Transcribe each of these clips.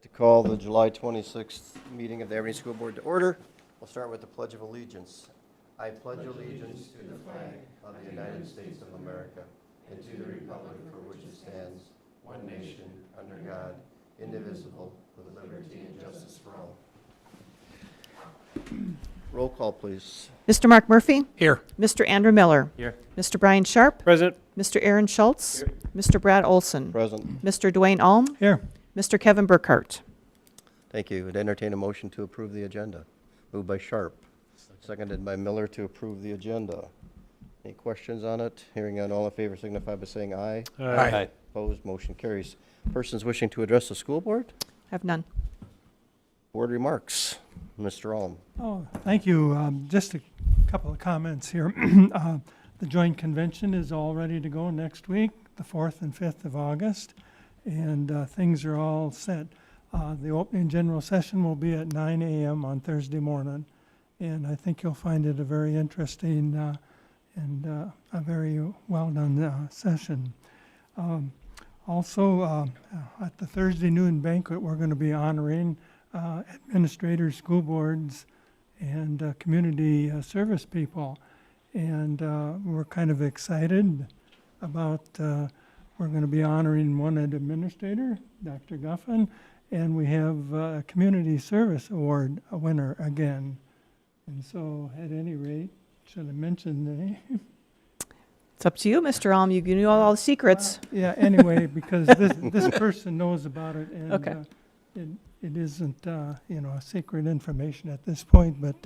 To call the July 26th meeting of the Aberdeen School Board to order. We'll start with the Pledge of Allegiance. I pledge allegiance to the flag of the United States of America and to the republic for which it stands, one nation, under God, indivisible, with liberty and justice for all. Roll call, please. Mr. Mark Murphy? Here. Mr. Andrew Miller? Here. Mr. Brian Sharp? Present. Mr. Aaron Schultz? Here. Mr. Brad Olson? Present. Mr. Dwayne Alm? Here. Mr. Kevin Burkhart? Thank you. Would entertain a motion to approve the agenda. Moved by Sharp, seconded by Miller to approve the agenda. Any questions on it? Hearing none, all in favor signify by saying aye. Aye. Opposed, motion carries. Persons wishing to address the school board? Have none. Board remarks. Mr. Alm. Oh, thank you. Just a couple of comments here. The joint convention is all ready to go next week, the 4th and 5th of August, and things are all set. The opening general session will be at 9 a.m. on Thursday morning, and I think you'll find it a very interesting and a very well-done session. Also, at the Thursday noon banquet, we're going to be honoring administrators, school boards, and community service people. And we're kind of excited about, we're going to be honoring one administrator, Dr. Guffin, and we have a community service award winner again. And so at any rate, should I mention the name? It's up to you, Mr. Alm. You knew all the secrets. Yeah, anyway, because this person knows about it, and Okay. It isn't, secret information at this point, but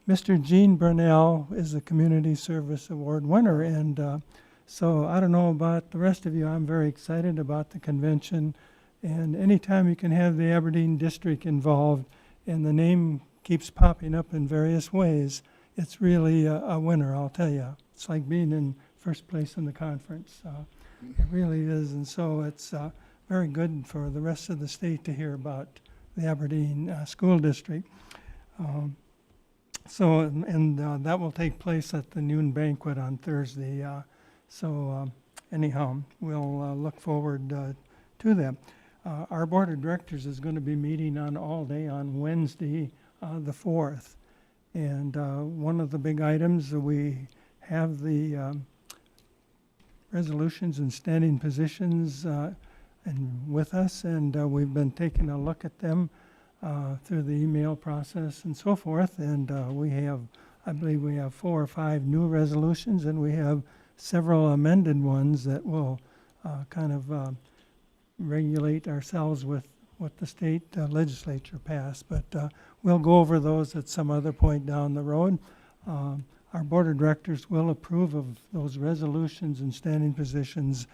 Mr. Gene Burnell is a Community Service Award winner, and so I don't know about the rest of you. I'm very excited about the convention, and anytime you can have the Aberdeen district involved, and the name keeps popping up in various ways, it's really a winner, I'll tell you. It's like being in first place in the conference. It really is, and so it's very good for the rest of the state to hear about the Aberdeen School District. That will take place at the noon banquet on Thursday. Anyhow, we'll look forward to that. Our board of directors is going to be meeting all day on Wednesday, the 4th. And one of the big items, we have the resolutions and standing positions and with us, and we've been taking a look at them through the email process and so forth. And I believe we have 4 or 5 new resolutions, and we have several amended ones that will kind of regulate ourselves with what the state legislature passed. But we'll go over those at some other point down the road. Our board of directors will approve of those resolutions and standing positions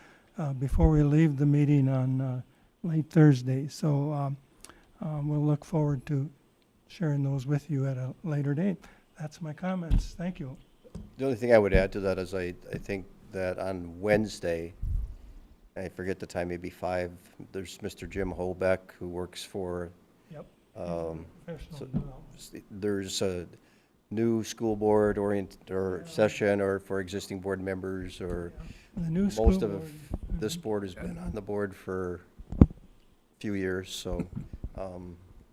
before we leave the meeting on late Thursday. So we'll look forward to sharing those with you at a later date. That's my comments. Thank you. The only thing I would add to that is I think that on Wednesday, I forget the time, maybe 5, there's Mr. Jim Holbeck, who works for, Yep. so there's a new school board session, or for existing board members, or The new school most of board. this board has been on the board for a few years, so,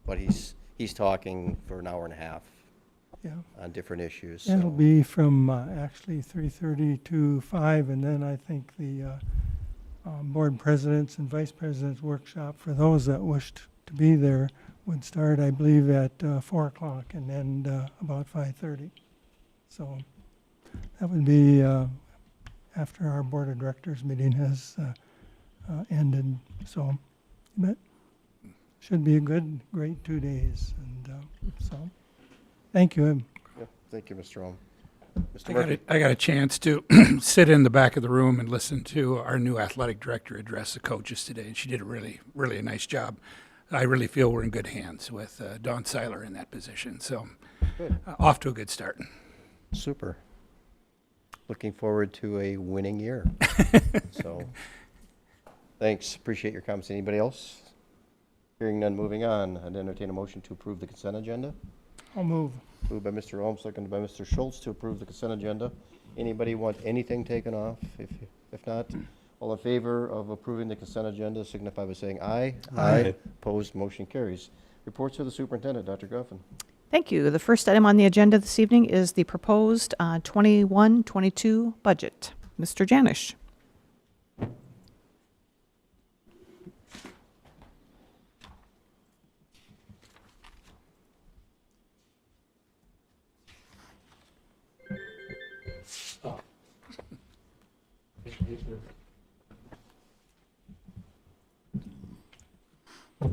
but he's talking for an hour and a half Yeah. on different issues. It'll So be from actually 3:30 to 5, and then I think the board presidents and vice presidents workshop for those that wished to be there would start, I believe, at 4 o'clock and end about 5:30. So that would be after our board of directors meeting has ended. So, but should be a great 2 days. And so, thank you. yeah, thank you, Mr. Ohm. Mr. I Murphy. got a chance to sit in the back of the room and listen to our new athletic director address the coaches today, and she did a really a nice job. I really feel we're in good hands with Dawn Seiler in that position. So off to a good start. Super. Looking forward to a winning year. So, thanks. Appreciate your comments. Anybody else? Hearing none, moving on. I'd entertain a motion to approve the consent agenda. I'll move. Moved by Mr. Ohm, seconded by Mr. Schultz to approve the consent agenda. Anybody want anything taken off? If not, All in favor of approving the consent agenda signify by saying aye. Aye. Opposed, motion carries. Reports of the superintendent, Dr. Guffin. Thank you. The first item on the agenda this evening is the proposed 21-22 budget. Mr. Janish.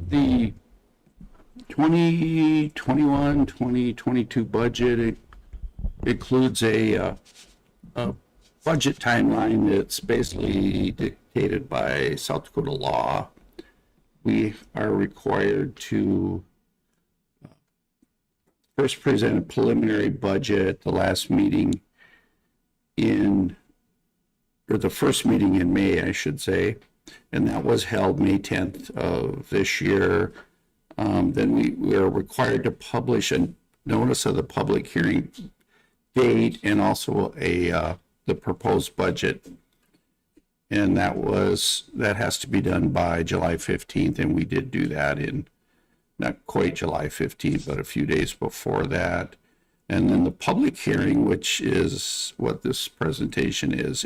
The 2022 budget includes a budget timeline that's basically dictated by South Dakota law. We are required to first present a preliminary budget at the last meeting or the first meeting in May, I should say, and that was held May 10th of this year. Then we are required to publish a notice of the public hearing date and also the proposed budget. And that has to be done by July 15th, and we did do that in not quite July 15th, but a few days before that. And then the public hearing, which is what this presentation has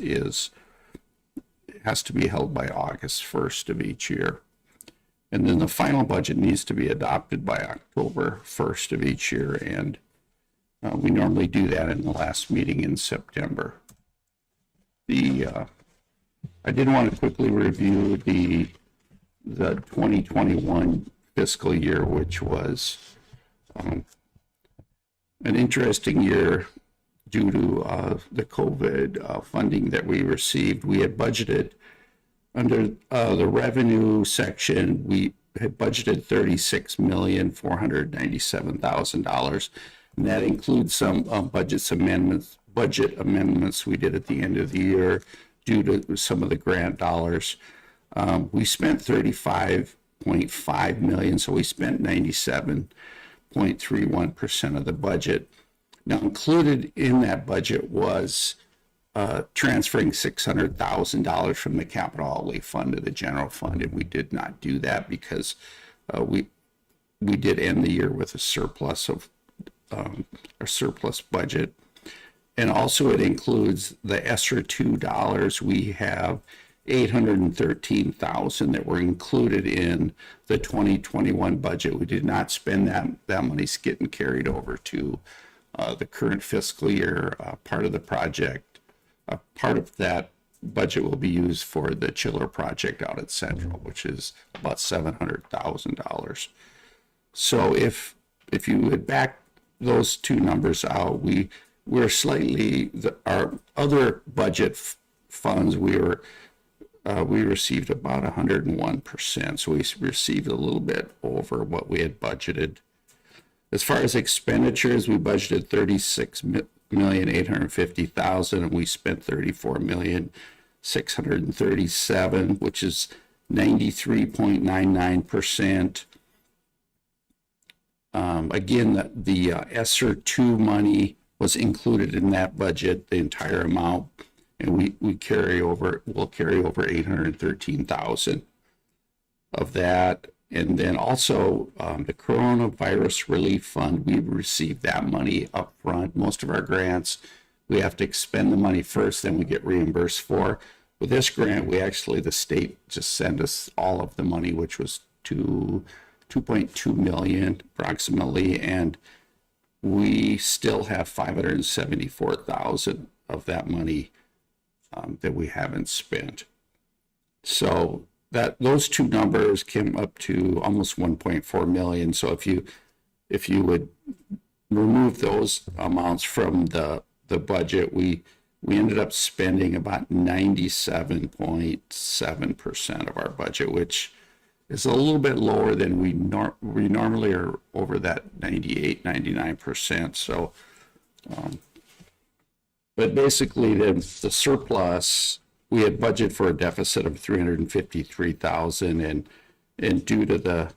to be held by August 1st of each year. And then the final budget needs to be adopted by October 1st of each year. And we normally do that in the last meeting in September. I did want to quickly review the 2021 fiscal year, which was an interesting year due to the COVID funding that we received. We had budgeted under the revenue section, we had budgeted $36,497,000, and that includes some budget amendments we did at the end of the year due to some of the grant dollars. We spent $35.5 million, so we spent 97.31% of the budget. Now, included in that budget was transferring $600,000 from the capital outlay fund to the general fund, and we did not do that because we did end the year with a surplus of a surplus budget. And also it includes the ESSER II dollars. We have $813,000 that were included in the 2021 budget. We did not spend that. That money's getting carried over to the current fiscal year. Part of the project, part of that budget will be used for the chiller project out at Central, which is about $700,000. So if you would back those two numbers out, we're slightly, our other budget funds, we received about 101%. So we received a little bit over what we had budgeted. As far as expenditures, we budgeted $36,850,000 and we spent $34,637,000, which is 93.99%. Again, the ESSER II money was included in that budget, the entire amount, and we'll carry over $813,000 of that. And then also the coronavirus relief fund, we received that money up front. Most of our grants, we have to expend the money first, then we get reimbursed for. With this grant, the state just sent us all of the money, which was $2.2 million approximately, and we still have $574,000 of that money that we haven't spent. So those two numbers came up to almost $1.4 million. So if you would remove those amounts from the budget, we ended up spending about 97.7% of our budget, which is a little bit lower than we normally are over that 98-99%. So, but basically the surplus, we had budgeted for a deficit of $353,000, and due to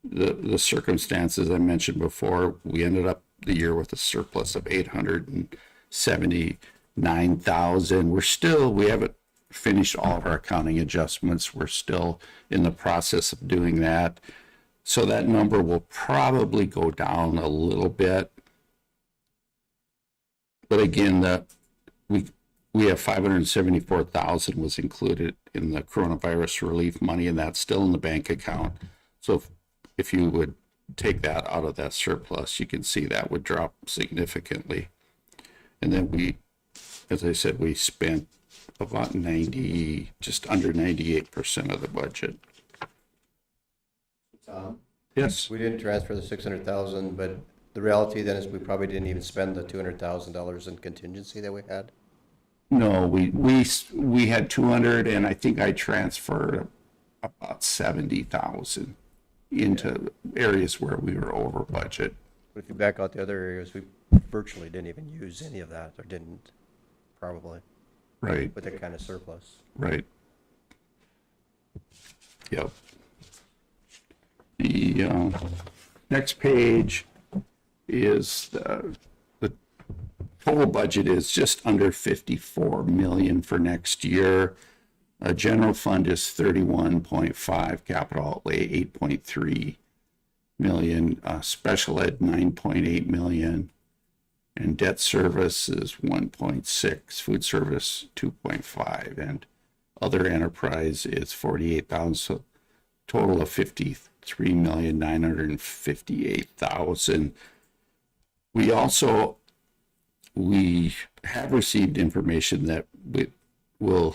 the circumstances I mentioned before, we ended up the year with a surplus of $879,000. We have finished all of our accounting adjustments. We're still in the process of doing that. So that number will probably go down a little bit. But again, we have 574,000 was included in the coronavirus relief money, and that's still in the bank account. So if you would take that out of that surplus, you can see that would drop significantly. And then as I said, we spent about just under 98% of the budget. Yes. We didn't transfer the 600,000, but the reality then is we probably didn't even spend the $200,000 in contingency that we had. No, we had 200, and I think I transferred about 70,000 into areas where we were over budget. But if you back out the other areas, we virtually didn't even use any of that, or didn't, probably, Right, with that kind of surplus. right. Yep. The next page is the total budget is just under 54 million for next year. General fund is 31.5, capital outlay 8.3 million, special ed 9.8 million, and debt service is 1.6, food service 2.5, and other enterprise is 48,000. So total of 53,958,000. We have received information that we're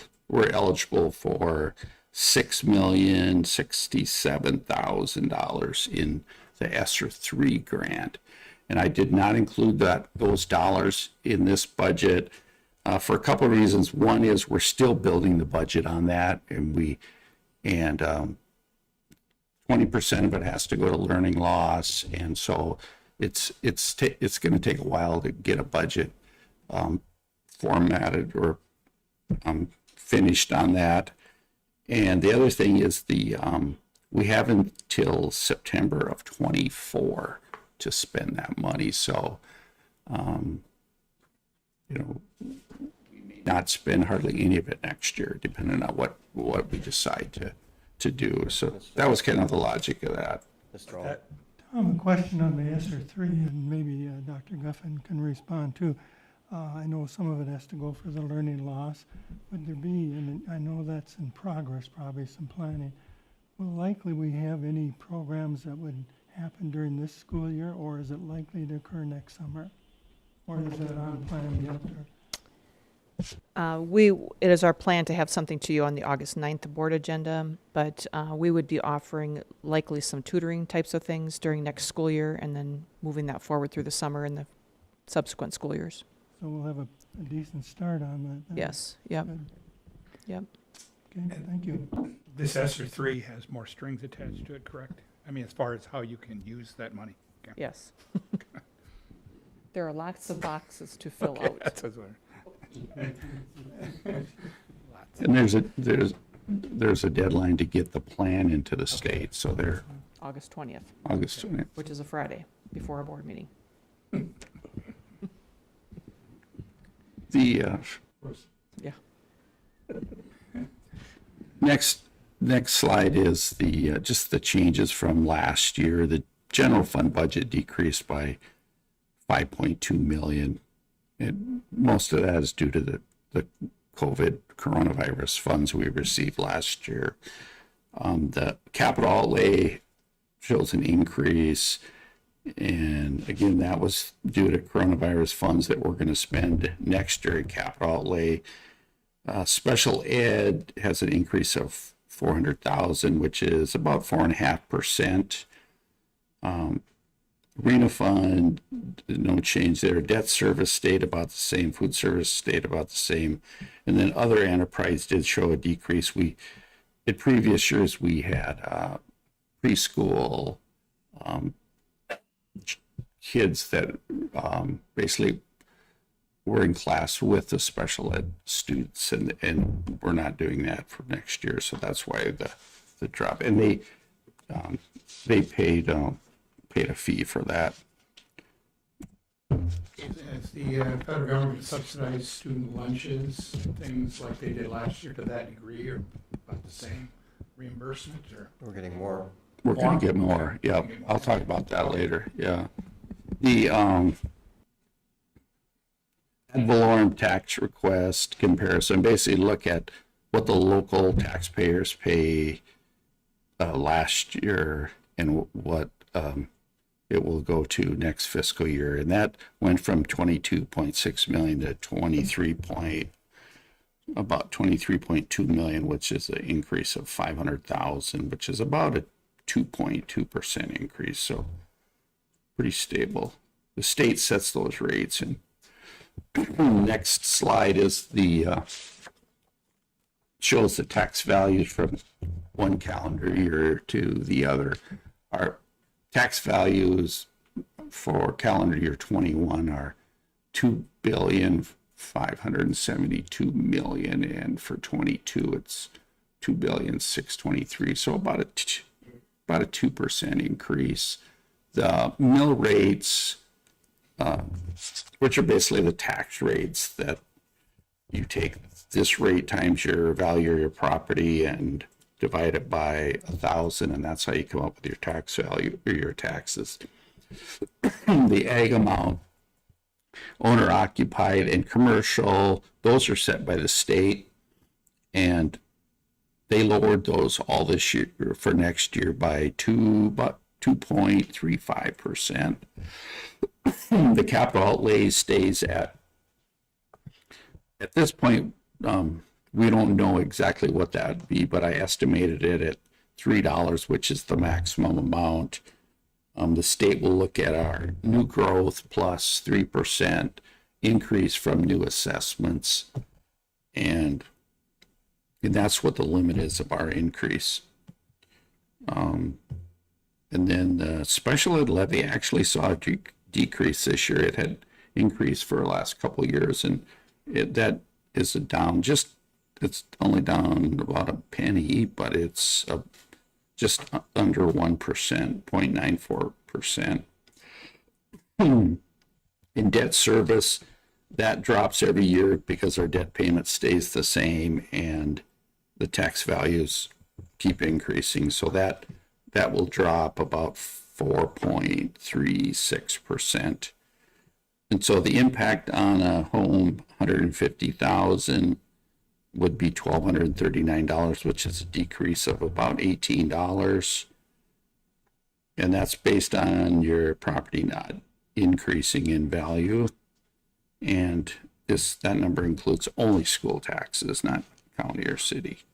eligible for $6,067,000 in the ESSER 3 grant. And I did not include those dollars in this budget for a couple of reasons. One is we're still building the budget on that, and 20% of it has to go to learning loss, and so it's going to take a while to get a budget formatted or finished on that. And the other thing is we have until September of 24 to spend that money. So, we may not spend hardly any of it next year, depending on what we decide to do. So that was kind of the logic of that. Mr. All. Tom, a question on the ESSER 3, and maybe Dr. Guffin can respond too. I know some of it has to go for the learning loss. Would there be, and I know that's in progress, probably some planning, will likely we have any programs that would happen during this school year, or is it likely to occur next summer? Or is that unplanned yet? It is our plan to have something to you on the August 9th board agenda, but we would be offering likely some tutoring types of things during next school year, and then moving that forward through the summer and the subsequent school years. So we'll have a decent start on that then. Yes, yep, Good. yep. Okay, thank you. This ESSER 3 has more strings attached to it, correct? I mean, as far as how you can use that money. Okay. Yes. There are lots of boxes to fill Okay, out. that's what I- And there's a deadline to get the plan into the state, so they're August 20th, August 20th. which is a Friday, before our board meeting. The Yeah. next slide is just the changes from last year. The general fund budget decreased by 5.2 million. And most of that is due to the coronavirus funds we received last year. The capital outlay shows an increase, and again, that was due to coronavirus funds that we're going to spend next year in capital outlay. Special ed has an increase of 400,000, which is about 4.5%. Arena fund, no change there. Debt service stayed about the same. Food service stayed about the same. And then other enterprise did show a decrease. In previous years, we had preschool kids that basically were in class with the special ed students, and we're not doing that for next year. So that's why the drop. And they paid a fee for that. As the federal government subsidized student lunches, things like they did last year to that degree, or about the same reimbursement, or? We're getting more. We're going to get more. Yeah, I'll talk about that later. Yeah. The ad valorem tax request comparison, basically look at what the local taxpayers pay last year and what it will go to next fiscal year. And that went from 22.6 million to about 23.2 million, which is an increase of 500,000, which is about a 2.2% increase. So pretty stable. The state sets those rates. And next slide is shows the tax values from one calendar year to the other. Our tax values for calendar year 21 are 2,572,000,000, and for 22 it's 2,623,000,000. So about a 2% increase. The mill rates, which are basically the tax rates that you take this rate times your value of your property and divide it by 1,000, and that's how you come up with your tax value or your taxes. The ag amount, owner occupied and commercial, those are set by the state, and they lowered those all this year for next year by about 2.35%. The capital outlay stays at this point, we don't know exactly what that would be, but I estimated it at $3, which is the maximum amount. The state will look at our new growth plus 3% increase from new assessments, and that's what the limit is of our increase. And then the special ed levy actually saw a decrease this year. It had increased for the last couple of years, and that is down it's only down about a penny, but it's just under 1%, 0.94%. In debt service, that drops every year because our debt payment stays the same and the tax values keep increasing. So that will drop about 4.36%. And so the impact on a home, $150,000, would be $1,239, which is a decrease of about $18. And that's based on your property not increasing in value. And that number includes only school taxes, not county or city.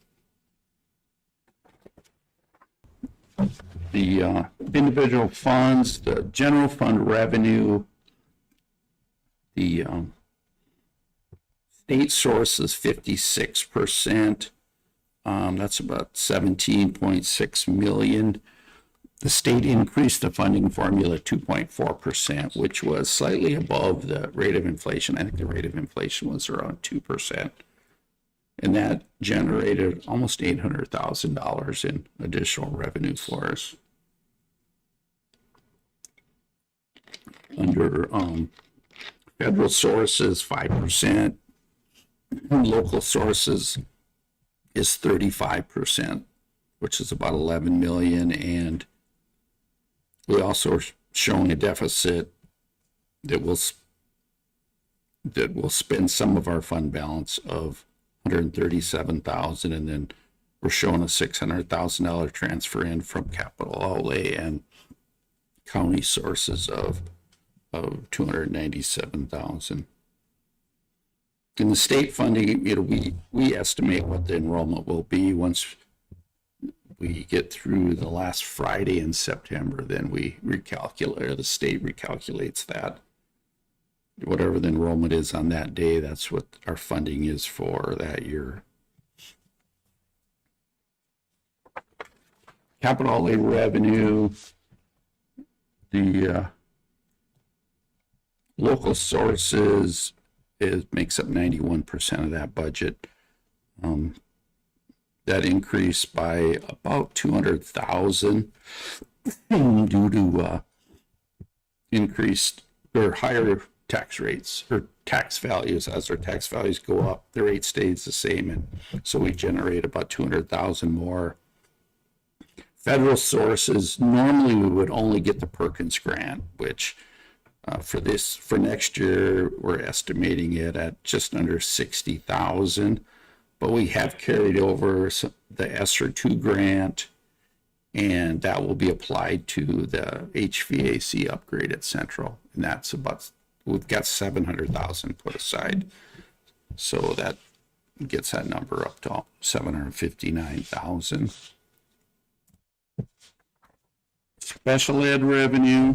The individual funds, the general fund revenue, the state source is 56%. That's about 17.6 million. The state increased the funding formula 2.4%, which was slightly above the rate of inflation. I think the rate of inflation was around 2%. And that generated almost $800,000 in additional revenue for us. Under federal sources, 5%. Local sources is 35%, which is about 11 million. And we also are showing a deficit that will spend some of our fund balance of $137,000, and then we're showing a $600,000 transfer in from capital outlay and county sources of $297,000. In the state funding, we estimate what the enrollment will be once we get through the last Friday in September. Then we recalculate, or the state recalculates that. Whatever the enrollment is on that day, that's what our funding is for that year. Capital outlay revenue, the local sources makes up 91% of that budget. That increased by about 200,000 due to increased or higher tax rates or tax values. As our tax values go up, the rate stays the same, and so we generate about 200,000 more. Federal sources, normally we would only get the Perkins grant, which for next year we're estimating it at just under 60,000, but we have carried over the ESSER 2 grant, and that will be applied to the HVAC upgrade at Central, and that's about, we've got 700,000 put aside, so that gets that number up to 759,000. Special ed revenue,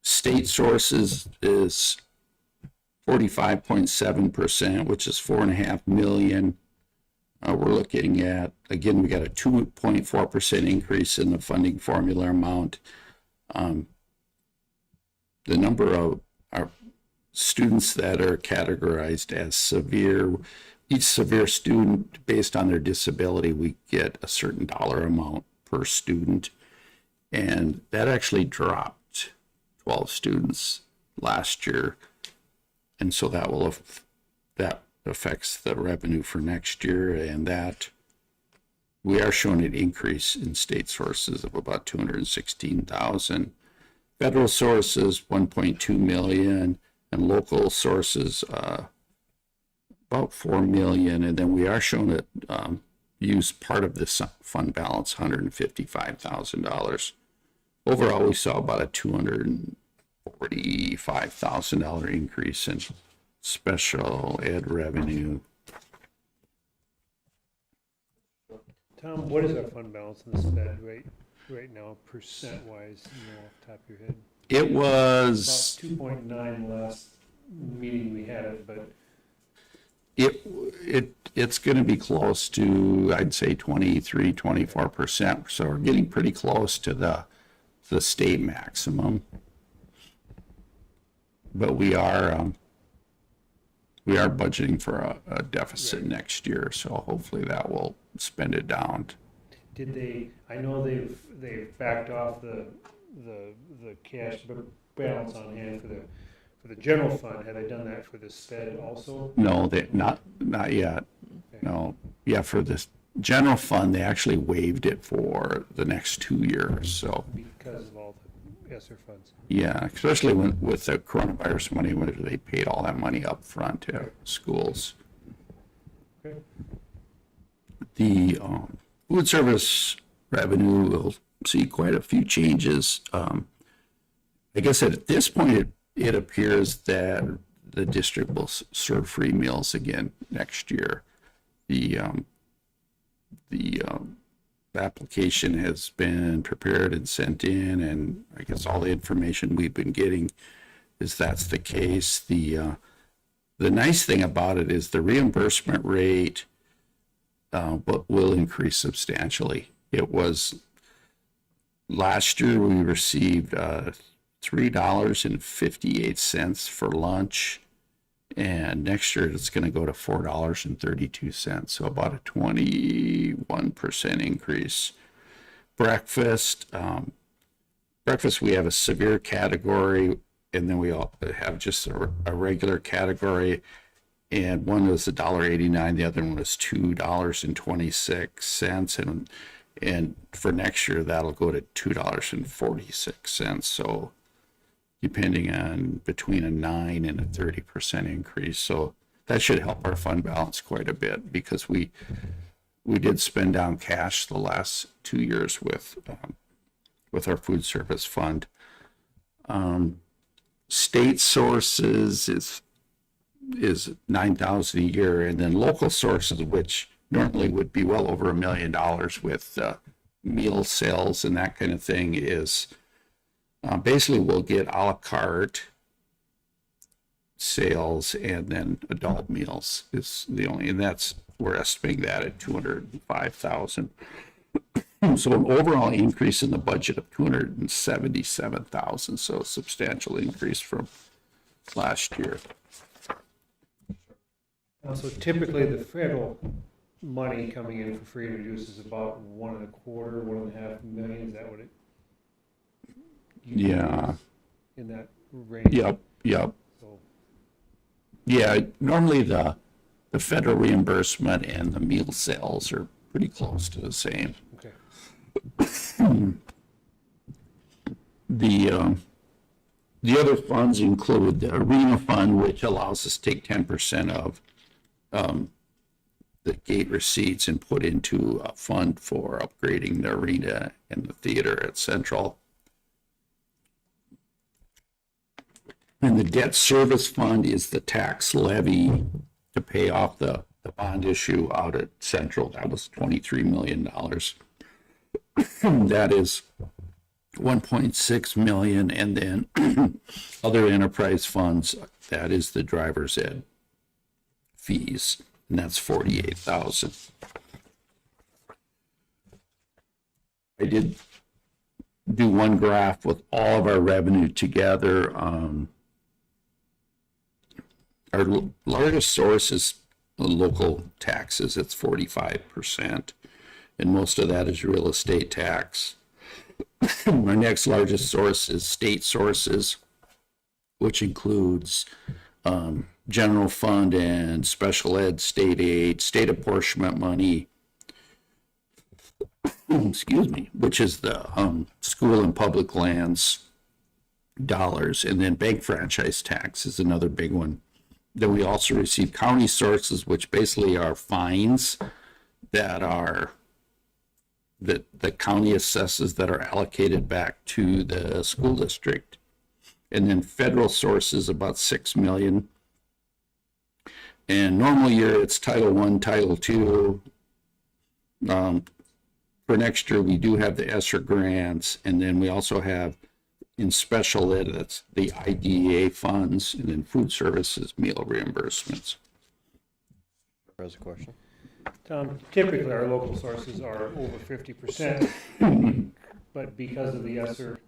state sources is 45.7%, which is 4.5 million. We're looking at, again, we got a 2.4% increase in the funding formula amount. The number of our students that are categorized as severe, each severe student, based on their disability, we get a certain dollar amount per student, and that actually dropped 12 students last year, and so that affects the revenue for next year, and that we are showing an increase in state sources of about 216,000, federal sources 1.2 million, and local sources about 4 million, and then we are showing it use part of this fund balance, $155,000. Overall, we saw about a $245,000 increase in special ed revenue. Tom, what is our fund balance in the sped right now, percent-wise, off the top of your head? It was About 2.9 last meeting we had it, but it's going to be close to, I'd say, 23-24%. So we're getting pretty close to the state maximum. But we are budgeting for a deficit next year, so hopefully that will spend it down. did they, I know they've backed off the cash balance on hand for the general fund. Have they done that for the sped also? No, not yet. Okay. No, yeah, for this general fund, they actually waived it for the next 2 years. So Because of all the ESSER funds. yeah, especially with the coronavirus money, when they paid all that money up front to schools. Okay. The food service revenue will see quite a few changes. I guess at this point, it appears that the district will serve free meals again next year. The application has been prepared and sent in, and I guess all the information we've been getting is that's the case. The nice thing about it is the reimbursement rate will increase substantially. It was last year we received $3.58 for lunch, and next year it's going to go to $4.32, so about a 21% increase. Breakfast, we have a severe category, and then we all have just a regular category, and one was $1.89, the other one was $2.26, and for next year that'll go to $2.46. So depending on between a 9 and a 30% increase. So that should help our fund balance quite a bit, because we did spend down cash the last 2 years with our food service fund. State sources is $9,000 a year, and then local sources, which normally would be well over $1 million with meal sales and that kind of thing, is basically we'll get a la carte sales, and then adult meals is the only, and that's, we're estimating that at $205,000. So an overall increase in the budget of $277,000, so a substantial increase from last year. So typically the federal money coming in for free and reduced is about 1.25, 1.5 million. Is that what it? Yeah, in that range. Yep, yep. So, Yeah, normally the federal reimbursement and the meal sales are pretty close to the same. okay. The other funds include the arena fund, which allows us to take 10% of the gate receipts and put into a fund for upgrading the arena and the theater at Central. And the debt service fund is the tax levy to pay off the bond issue out at Central. That was $23 million. That is 1.6 million, and then other enterprise funds, that is the driver's ed fees, and that's 48,000. I did do one graph with all of our revenue together. Our largest source is local taxes. It's 45%, and most of that is real estate tax. Our next largest source is state sources, which includes general fund and special ed, state aid, state apportionment money, excuse me, which is the school and public lands dollars, and then bank franchise tax is another big one. Then we also receive county sources, which basically are fines that the county assesses that are allocated back to the school district. And then federal sources, about 6 million. And normal year, it's Title I, Title II. For next year, we do have the ESSER grants, and then we also have in special ed, that's the IDEA funds, and then food services, meal reimbursements. There's a question. Typically, our local sources are over 50%, but because of the ESSER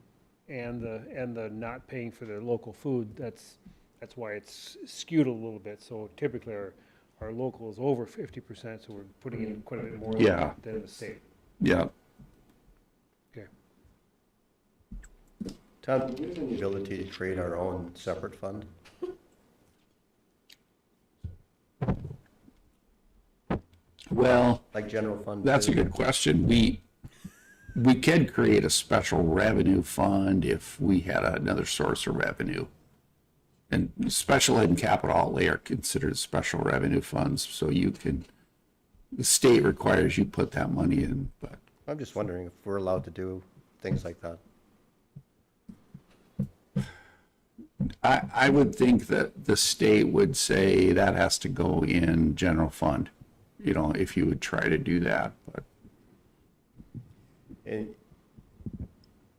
and the not paying for the local food, that's why it's skewed a little bit. So typically, our local is over 50%, so we're putting in quite a bit more Yeah. than the state. Yeah. Okay. Tom, do we have the ability to create our own separate fund? Well, Like general fund? that's a too? good question. We could create a special revenue fund if we had another source of revenue. And special ed and capital outlay are considered special revenue funds, so the state requires you put that money in, but I'm just wondering if we're allowed to do things like that. I would think that the state would say that has to go in general fund, if you would try to do that, but And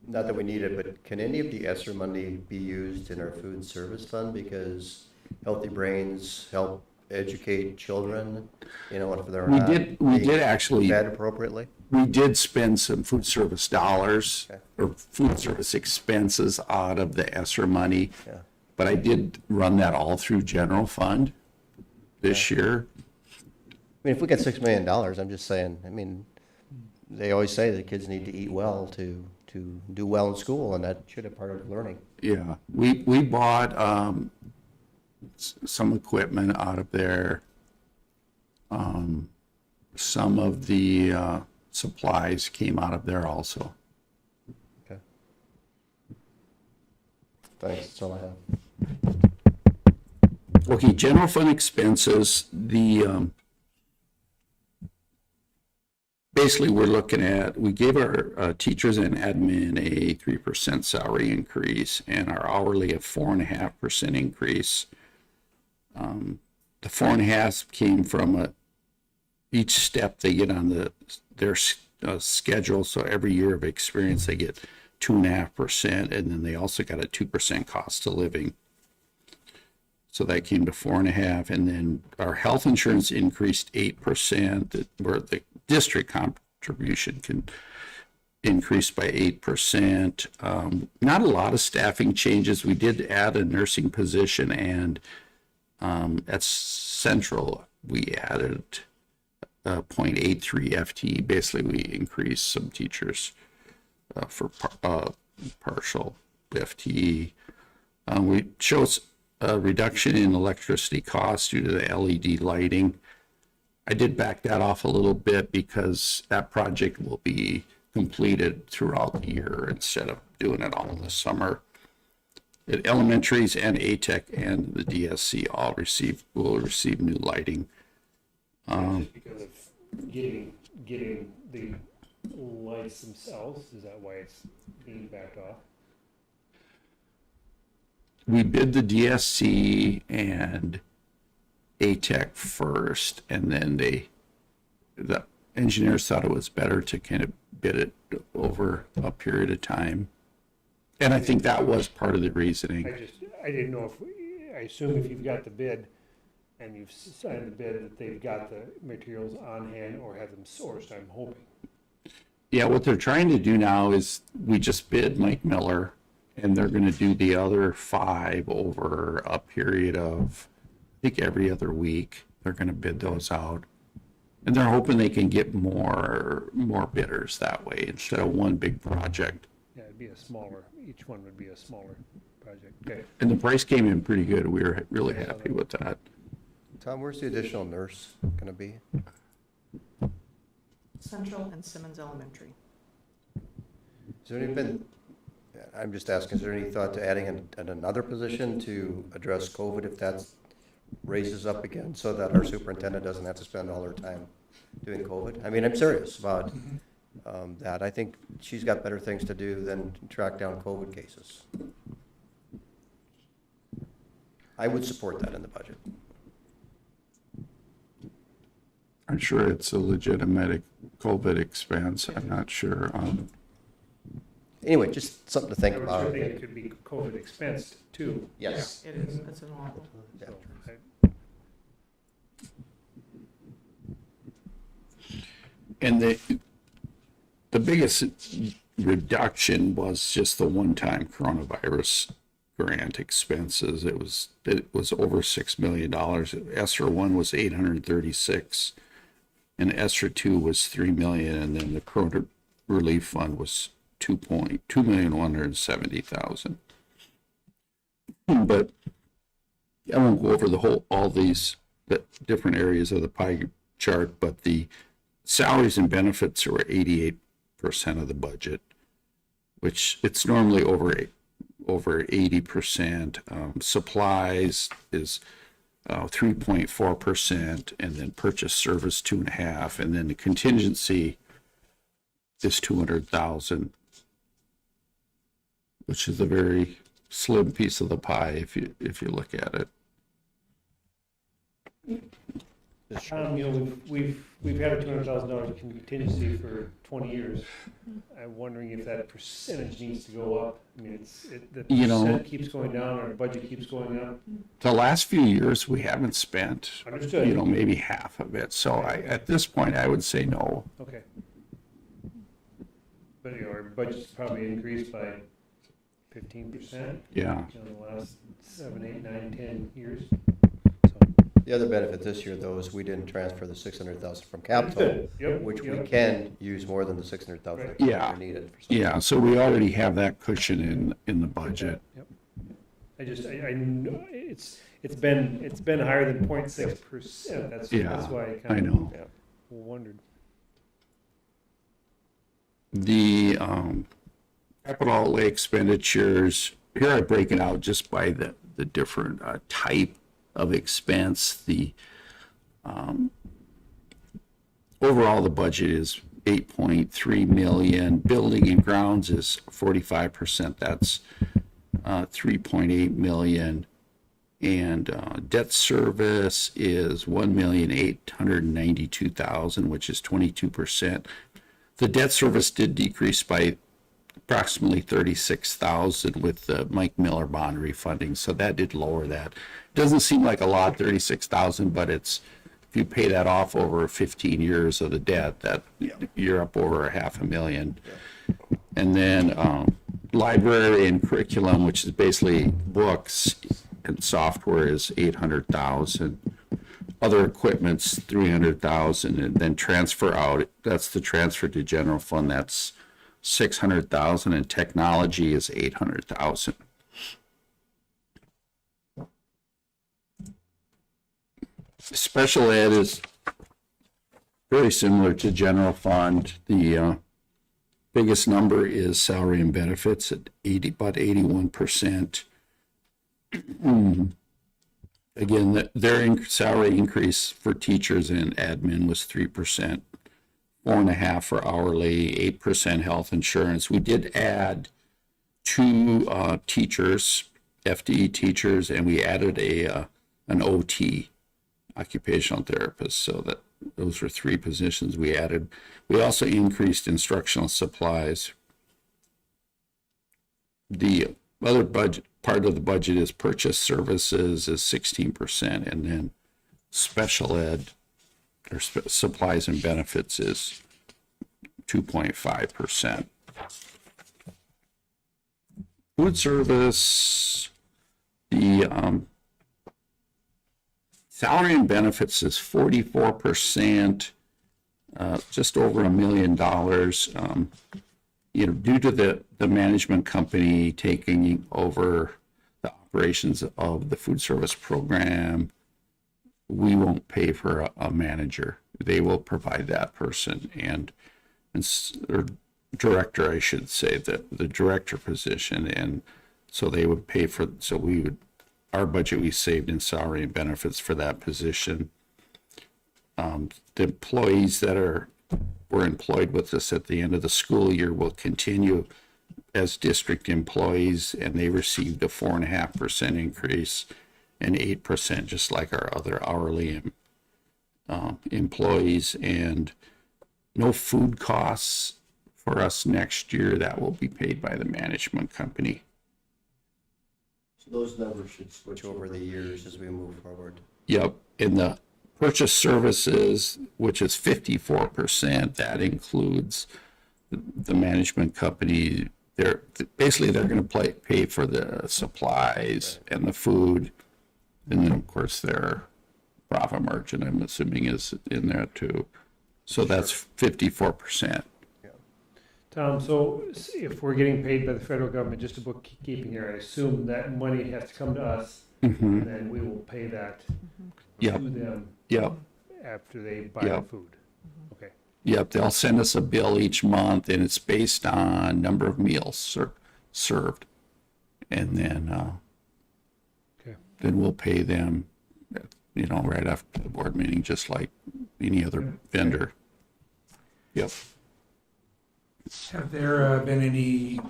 not that we need it, but can any of the ESSER money be used in our food service fund? Because Healthy Brains help educate children, if they're we not did being actually, fed appropriately. we did spend some food service dollars Okay. or food service expenses out of the ESSER money. Yeah. But I did run that all through general fund this year. I mean, if we get $6 million, I'm just saying, they always say that kids need to eat well to do well in school, and that should have part of learning. Yeah, we bought some equipment out of there. Some of the supplies came out of there also. Okay. Thanks, that's all I have. Okay, general fund expenses, basically we're looking at, we gave our teachers and admin a 3% salary increase and our hourly a 4.5% increase. The 4.5 came from each step they get on their schedule. So every year of experience, they get 2.5%, and then they also got a 2% cost of living. So that came to 4.5, and then our health insurance increased 8%, where the district contribution can increase by 8%. Not a lot of staffing changes. We did add a nursing position, and at Central we added 0.83 FTE. Basically, we increased some teachers for partial FTE. We shows a reduction in electricity costs due to the LED lighting. I did back that off a little bit because that project will be completed throughout the year instead of doing it all in the summer. At elementaries and ATEC and the DSC will receive new lighting. Just because of getting the lights themselves, is that why it's being backed off? We bid the DSC and ATEC first, and then the engineers thought it was better to kind of bid it over a period of time. And I think that was part of the reasoning. I didn't know I assume if you've got the bid and you've signed the bid that they've got the materials on hand or have them sourced, I'm hoping. Yeah, what they're trying to do now is we just bid Mike Miller, and they're going to do the other 5 over a period of, I think, every other week. They're going to bid those out. And they're hoping they can get more bidders that way instead of one big project. Yeah, it'd be each one would be a smaller project. Okay. And the price came in pretty good. We were really happy with that. Tom, where's the additional nurse going to be? Central and Simmons Elementary. Is there any been, I'm just asking, is there any thought to adding another position to address COVID if that raises up again, so that our superintendent doesn't have to spend all her time doing COVID? I mean, I'm serious about that. I think she's got better things to do than track down COVID cases. I would support that in the budget. I'm sure it's a legitimate COVID expense. I'm not sure. Anyway, just something to think I would about. sure think it could be COVID expensed too. Yes. It is, it's an awful. Yeah. So, And the biggest reduction was just the one-time coronavirus grant expenses. It was over $6 million. ESSER 1 was 836, and ESSER 2 was $3 million, and then the Corona Relief Fund was $2,170,000. But I won't go over all the different areas of the pie chart, but the salaries and benefits were 88% of the budget, which it's normally over 80%. Supplies is 3.4%, and then purchase service 2.5%, and then the contingency is 200,000, which is a very slim piece of the pie if you look at it. we've had a $200,000 contingency for 20 years. I'm wondering if that percentage needs to go up. I mean, the percent keeps going down, our budget keeps going up. The last few years, we haven't spent, Understood. maybe half of it. So at this point, I would say no. Okay. But our budget's probably increased by 15%. Yeah. In the last 7, 8, 9, 10 years. The other benefit this year, though, is we didn't transfer the 600,000 from capital, Yep, which we yep. can use more than the 600,000 if Yeah. we're needed. For something. Yeah, so we already have that cushion in the budget. Yep. I know it's been higher than 0.6%. That's why I I know. Wondered. The capital outlay expenditures, here I break it out just by the different type of expense. The overall, the budget is 8.3 million. Building and grounds is 45%. That's 3.8 million. And debt service is 1,892,000, which is 22%. The debt service did decrease by approximately 36,000 with the Mike Miller bond refunding, so that did lower that. Doesn't seem like a lot, 36,000, but it's, if you pay that off over 15 years of the debt, that you're up over $500,000. And then library and curriculum, which is basically books and software, is 800,000. Other equipment's 300,000, and then transfer out, that's the transfer to general fund, that's 600,000, and technology is 800,000. special ed is very similar to general fund. The biggest number is salary and benefits at about 81%. Again, their salary increase for teachers and admin was 3%, 4.5% for hourly, 8% health insurance. We did add 2 teachers, FTE teachers, and we added an OT, occupational therapist, so that those were 3 positions we added. We also increased instructional supplies. The other budget part of the budget is purchase services is 16%, and then special ed or supplies and benefits is 2.5%. Food service, the salary and benefits is 44%, just over $1 million. Due to the management company taking over the operations of the food service program, we won't pay for a manager. They will provide that person or director, I should say, the director position, and so they would pay for. So our budget we saved in salary and benefits for that position. The employees that were employed with us at the end of the school year will continue as district employees, and they received a 4.5% increase and 8%, just like our other hourly employees. And no food costs for us next year. That will be paid by the management company. So those numbers should switch over the years as we move forward. Yep. And the purchase services, which is 54%, that includes the management company. They're going to pay for the supplies and the food, and then of course their profit margin, I'm assuming, is in there too. So that's 54%. Tom, so if we're getting paid by the federal government, just a bookkeeping here, I assume that money has to come to us, and then we will pay that to them Yep. after they buy the food. Okay. Yep, they'll send us a bill each month, and it's based on number of meals served, and then then we'll pay them, right after the board meeting, just like any other vendor. Yep. Have there been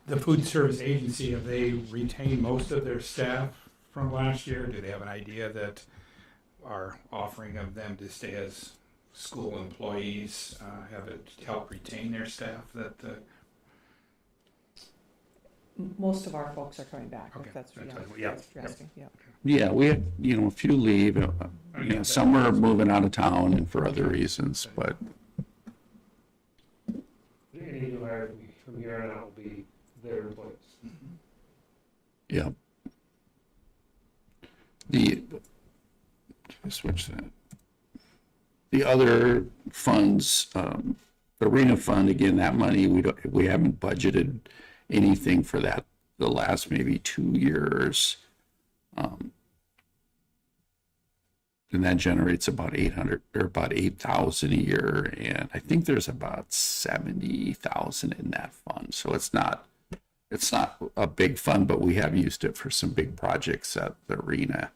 the food service agency, have they retained most of their staff from last year? Do they have an idea that our offering of them to stay as school employees, have it helped retain their staff? Most of our folks are coming back, Okay, if that's that's yeah, what- yeah, that's what you're asking, yeah. Yeah, we had, a few leave, some are moving out of town and for other reasons, but Any new hire from here on out will be their employees. yeah. Switch that. The other funds, arena fund, again, that money, we haven't budgeted anything for that the last maybe 2 years. And that generates about 8,000 a year, and I think there's about 70,000 in that fund. So it's not a big fund, but we have used it for some big projects at the arena.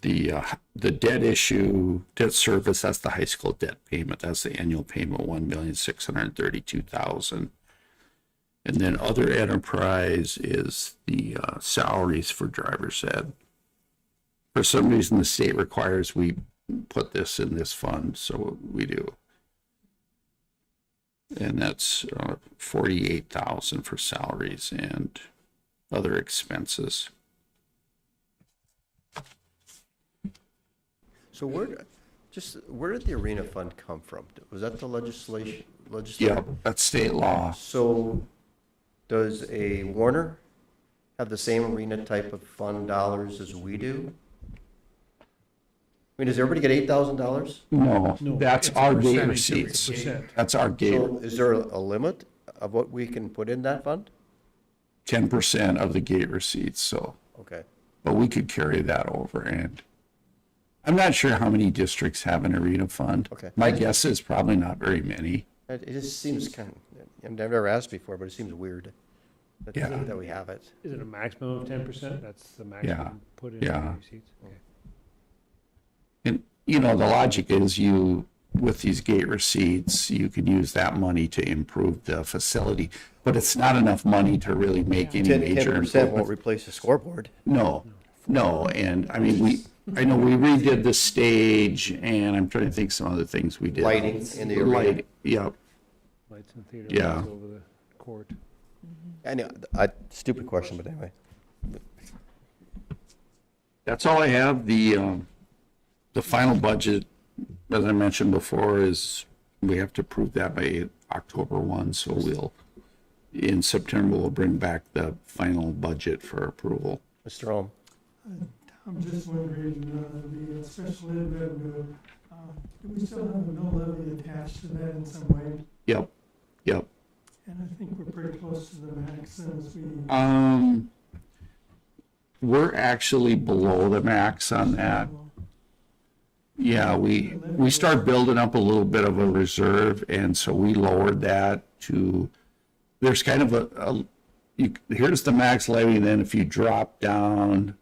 The debt service, that's the high school debt payment. That's the annual payment, $1,632,000. And then other enterprise is the salaries for driver's ed. For some reason, the state requires we put this in this fund, so we do. And that's $48,000 for salaries and other expenses. So where did the arena fund come from? Was that the legislation? Yeah, that's state law. So does a Warner have the same arena type of fund dollars as we do? I mean, does everybody get $8,000? No, that's it's a our gate percentage of receipts. the gate. That's our gate. So is there a limit of what we can put in that fund? 10% of the gate receipts. So Okay. but we could carry that over. And I'm not sure how many districts have an arena fund. Okay. My guess is probably not very many. It just seems kind of, I've never asked before, but it seems weird that, Yeah. that we have it. Is it a maximum of 10%? That's the maximum put in Yeah. receipts? Okay. And, you know, the logic is with these gate receipts, you can use that money to improve the facility, but it's not enough money to really make any 10% major won't improvements. replace the scoreboard. No, and I mean, I know we redid the stage, and I'm trying to think some other things we did. Lighting in the arena. Yep, Lights and theater Yeah. lights over the court. I know, stupid question, but anyway. that's all I have. The final budget, as I mentioned before, is we have to approve that by October 1, so in September, we'll bring back the final budget for approval. Mr. Ohm, I'm just wondering, the special ed revenue, do we still have a mill levy attached to that in some way? Yep. And I think we're pretty close to the max as we. We're actually below the max on that. Yeah, we start building up a little bit of a reserve, and so we lowered that to, there's kind of here's the max levy, and then if you drop down,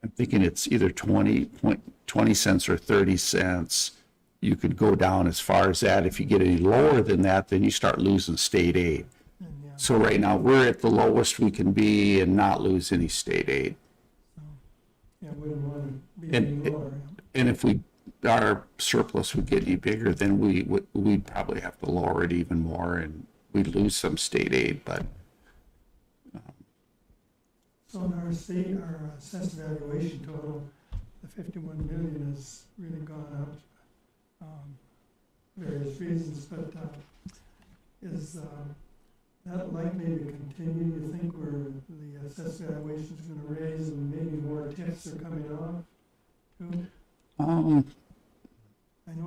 I'm thinking it's either 20 cents or 30 cents, you could go down as far as that. If you get any lower than that, then you start losing state aid. So right now, we're at the lowest we can be and not lose any state aid. Yeah, we wouldn't want to be And- any lower. And if our surplus would get any bigger, then we'd probably have to lower it even more, and we'd lose some state aid, but So in our assessed valuation total, the 51 million has really gone up, various reasons, but is that likely to continue? You think the assessed valuation is going to raise and maybe more tips are coming off too? I know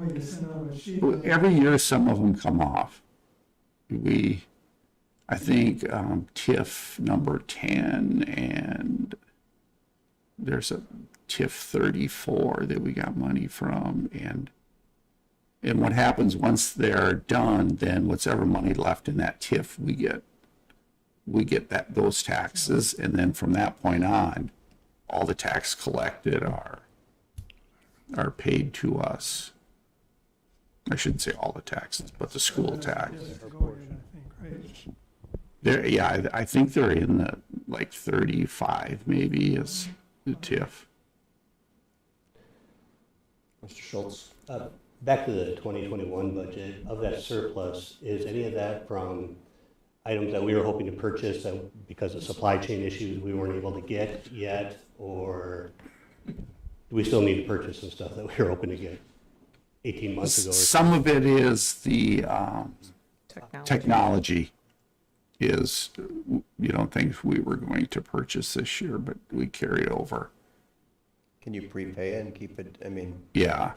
you sent out a sheet. every year some of them come off. I think TIF number 10 and there's a TIF 34 that we got money from, and what happens once they're done, then whatever money left in that TIF, we get those taxes, and then from that point on, all the tax collected are paid to us. I shouldn't say all the taxes, but the school tax. Yes, go ahead, I think, right? I think they're in the like 35 maybe is the TIF. Mr. Schultz. Back to the 2021 budget, of that surplus, is any of that from items that we were hoping to purchase that because of supply chain issues we weren't able to get yet? Or do we still need to purchase some stuff that we were hoping to get 18 months ago? Some of it is the technology is, things we were going to purchase this year, but we carried over. Can you prepay and keep it, I mean, Yeah.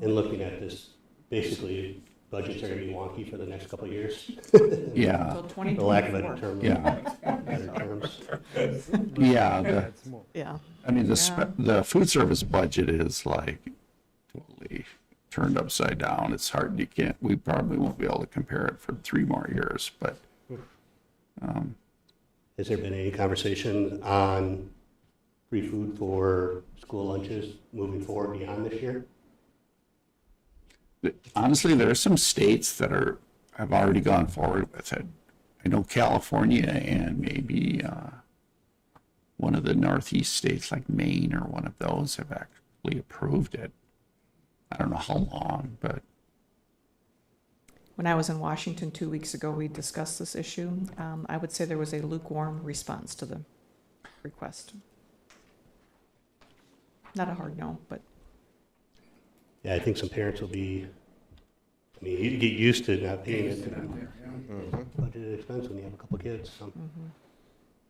And looking at this, basically, budgets are going to be wonky for the next couple of years, Yeah. Until for lack of 2024. better terms. Yeah. That's more. Yeah. I mean, the food service budget is like totally turned upside down. It's hard. We probably won't be able to compare it for 3 more years, but Has there been any conversation on free food for school lunches moving forward beyond this year? honestly, there are some states that have already gone forward with it. I know California and maybe one of the Northeast states like Maine or one of those have actually approved it. I don't know how long, but When I was in Washington 2 weeks ago, we discussed this issue. I would say there was a lukewarm response to the request. Not a hard no, but Yeah, I think some parents will be, I mean, you get used to not paying it. Budgeted expense when you have a couple kids, so.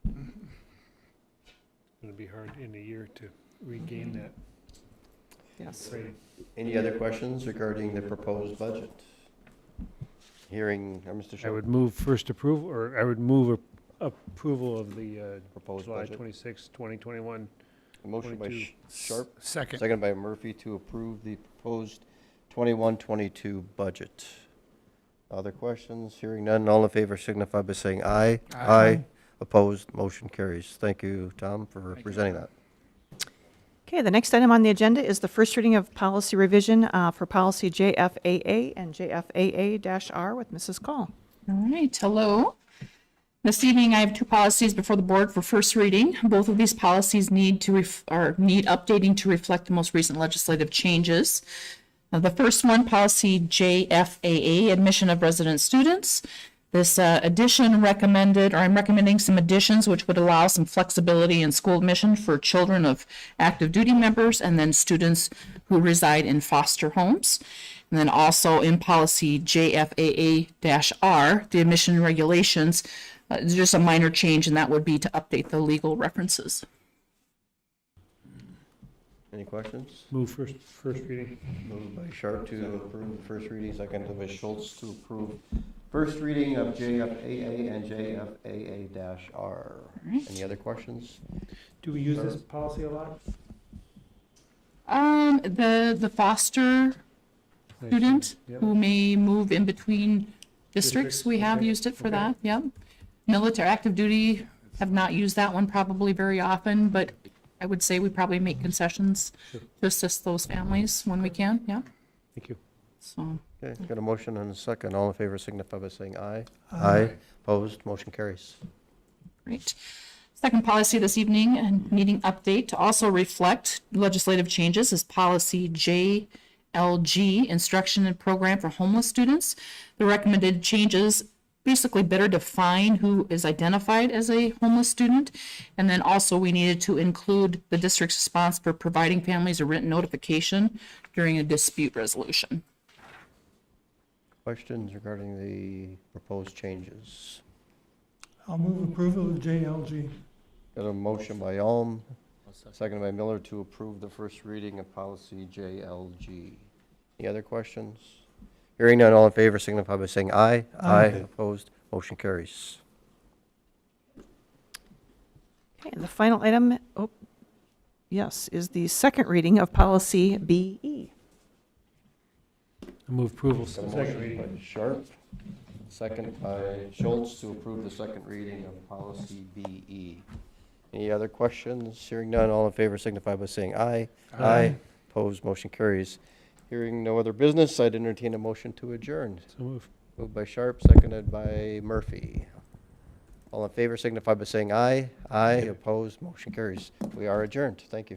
It's going to be hard in a year to regain that yes. rate. any other questions regarding the proposed budget? Hearing, Mr. I Sharp, would move first approval, or I would move approval of the proposed July budget. 26, 2021. A motion by 22. Sharp, Second. seconded by Murphy to approve the proposed 21-22 budget. Other questions? Hearing none, all in favor signify by saying aye. Aye. Opposed, motion carries. Thank you, Tom, for presenting that. Okay, the next item on the agenda is the first reading of policy revision for policy JFAA and JFAA-R with Mrs. Call. All right, hello. This evening, I have two policies before the board for first reading. Both of these policies need updating to reflect the most recent legislative changes. Now, the first one, policy JFAA, admission of resident students. This I'm recommending some additions which would allow some flexibility in school admission for children of active duty members and then students who reside in foster homes. And then also in policy JFAA-R, the admission regulations, just a minor change, and that would be to update the legal references. Any questions? Move first reading. Moved by Sharp to approve the first reading, seconded by Schultz to approve first reading of JFAA and JFAA-R. Any other questions? Do we use this policy a lot? The foster student Yep. who may move in between districts, we have okay, used it for okay. that, yep. Military active duty, have not used that one probably very often, but I would say we probably make concessions Sure. to assist those families when we can, yeah, Thank you. so. Okay, got a motion and a second. All in favor signify by saying aye. Aye. Opposed, motion carries. Great. Second policy this evening and meeting update to also reflect legislative changes is policy JLG, instruction and program for homeless students. The recommended changes basically better define who is identified as a homeless student. And then also we needed to include the district's response for providing families a written notification during a dispute resolution. Questions regarding the proposed changes? I'll move approval of JLG. Got a motion by Ulm, seconded by Miller to approve the first reading of policy JLG. Any other questions? Hearing none, all in favor signify by saying aye. Aye. Opposed, motion carries. Okay, and the final item, is the second reading of policy BE. I move approval, Got a second motion reading. by Sharp, second by Schultz to approve the second reading of policy BE. Any other questions? Hearing none, all in favor signify by saying aye. Aye. Opposed, motion carries. Hearing no other business, I'd entertain a motion to adjourn. So move. Moved by Sharp, seconded by Murphy. All in favor signify by saying aye. Aye. Opposed, motion carries. We are adjourned. Thank you.